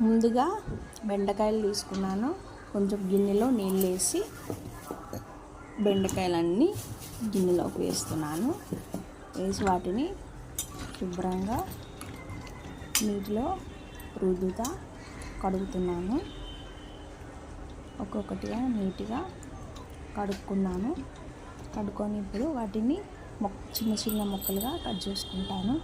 ముందుగా బెండకాయలు తీసుకున్నాను. కొంచెం గిన్నెలో నీళ్ళు వేసి బెండకాయలన్నీ గిన్నెలోకి వేస్తున్నాను. వేసి వాటిని శుభ్రంగా నీటిలో రుద్దుతా కడుగుతున్నాను. ఒక్కొక్కటిగా నీట్గా కడుక్కున్నాను. కడుక్కొని ఇప్పుడు వాటిని చిన్న చిన్న ముక్కలుగా కట్ చేసుకున్నాను.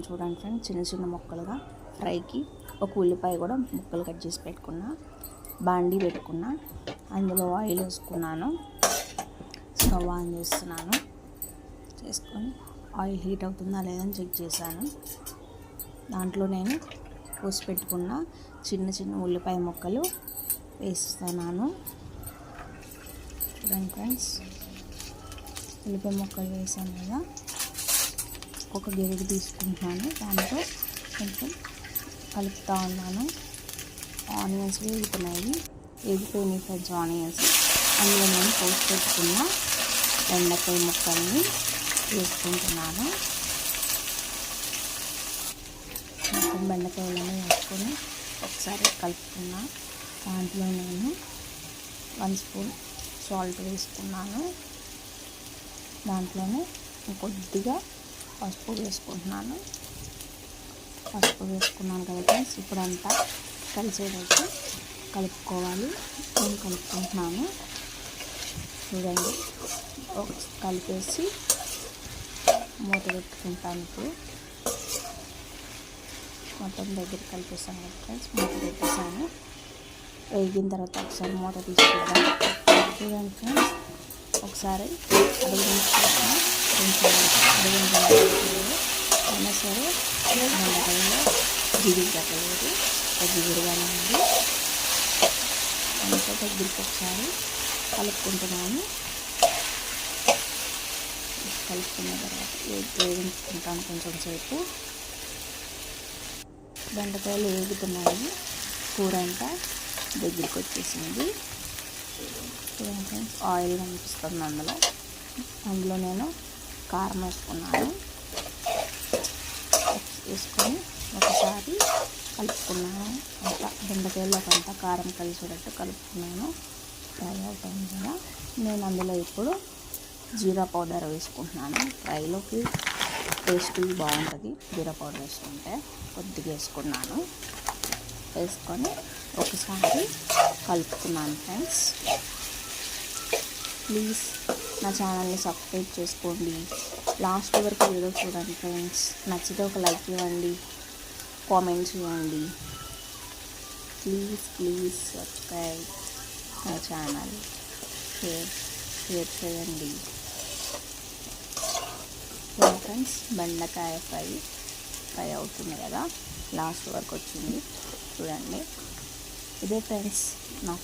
చూడండి ఫ్రెండ్స్, చిన్న చిన్న ముక్కలుగా ఫ్రైకి. ఒక ఉల్లిపాయ కూడా ముక్కలు కట్ చేసి పెట్టుకున్నా. బాండీ పెట్టుకున్నా, అందులో ఆయిల్ వేసుకున్నాను. స్టవ్ ఆన్ చేసుకొని ఆయిల్ హీట్ అవుతుందా లేదని చెక్ చేశాను. దాంట్లో నేను కోసి పెట్టుకున్న చిన్న చిన్న ఉల్లిపాయ ముక్కలు వేస్తున్నాను. చూడండి ఫ్రెండ్స్, ఉల్లిపాయ ముక్కలు వేసాను కదా, ఒక గిన్నె తీసుకుంటున్నాను. దాంట్లో కొంచెం కలుపుతూ ఉన్నాను. ఆనియన్స్ వేగిపోయినాయి ఫ్రెండ్స్ ఆనియన్స్. అందులో నేను కోసి పెట్టుకున్న బెండకాయ ముక్కల్ని వేసుకుంటున్నాను. మొత్తం బెండకాయలను వేసుకొని ఒకసారి కలుపుకున్నా. దాంట్లో నేను 1 స్పూన్ సాల్ట్ వేసుకున్నాను. దాంట్లోనే కొద్దిగా పసుపు వేసుకుంటున్నాను. పసుపు వేసుకున్నాను కదా ఫ్రెండ్స్, ఇప్పుడంతా కలిసేటట్టు కలుపుకోవాలి. నేను కలుపుకుంటున్నాను. చూడండి, కలిపేసి మూత పెట్టుకుంటాను. ఇప్పుడు మొత్తం దగ్గర కలిపేసాను కదా ఫ్రెండ్స్, మూత పెట్టేసాను. వేగిన తర్వాత ఒకసారి మూత తీసుకుంటాను. చూడండి ఫ్రెండ్స్, ఒకసారి అడుగుంచుకుంటాను. కొంచెం అయినా సరే బెండకాయలో జిగురు తగ్గలేదు, జిగురుగానే ఉంది. అందుకే దగ్గరికి ఒకసారి కలుపుకుంటున్నాను. కలుపుకున్న తర్వాత వేగించుకుంటాను కొంచెం సేపు. బెండకాయలు వేగుతున్నాయి, కూర అంతా దగ్గరికి వచ్చేసింది. ఆయిల్ కనిపిస్తుంది అందులో నేను కారం వేసుకొని ఒకసారి కలుపుకున్నాను. అంతా బెండకాయలోకి అంతా కారం కలిసేటట్టు కలుపుకున్నాను. ఫ్రై అవుతుంది కదా, నేను అందులో ఇప్పుడు జీరా పౌడర్ వేసుకుంటున్నాను. ఫ్రైలోకి టేస్ట్ బాగుంటుంది జీరా పౌడర్ వేసుకుంటే. కొద్దిగా వేసుకున్నాను. వేసుకొని ఒకసారి కలుపుకున్నాను ఫ్రెండ్స్. ప్లీజ్ నా ఛానల్ని సబ్స్క్రైబ్ చేసుకోండి. లాస్ట్ వరకు వీడియో చూడండి ఫ్రెండ్స్. నచ్చితే ఒక లైక్ ఇవ్వండి, కామెంట్ చేయండి. ప్లీజ్ సబ్స్క్రైబ్ నా ఛానల్, షేర్ చేయండి. ఫ్రెండ్స్, బెండకాయ ఫ్రై అవుతుంది కదా, లాస్ట్ వరకు వచ్చింది చూడండి. ఇదే ఫ్రెండ్స్ నా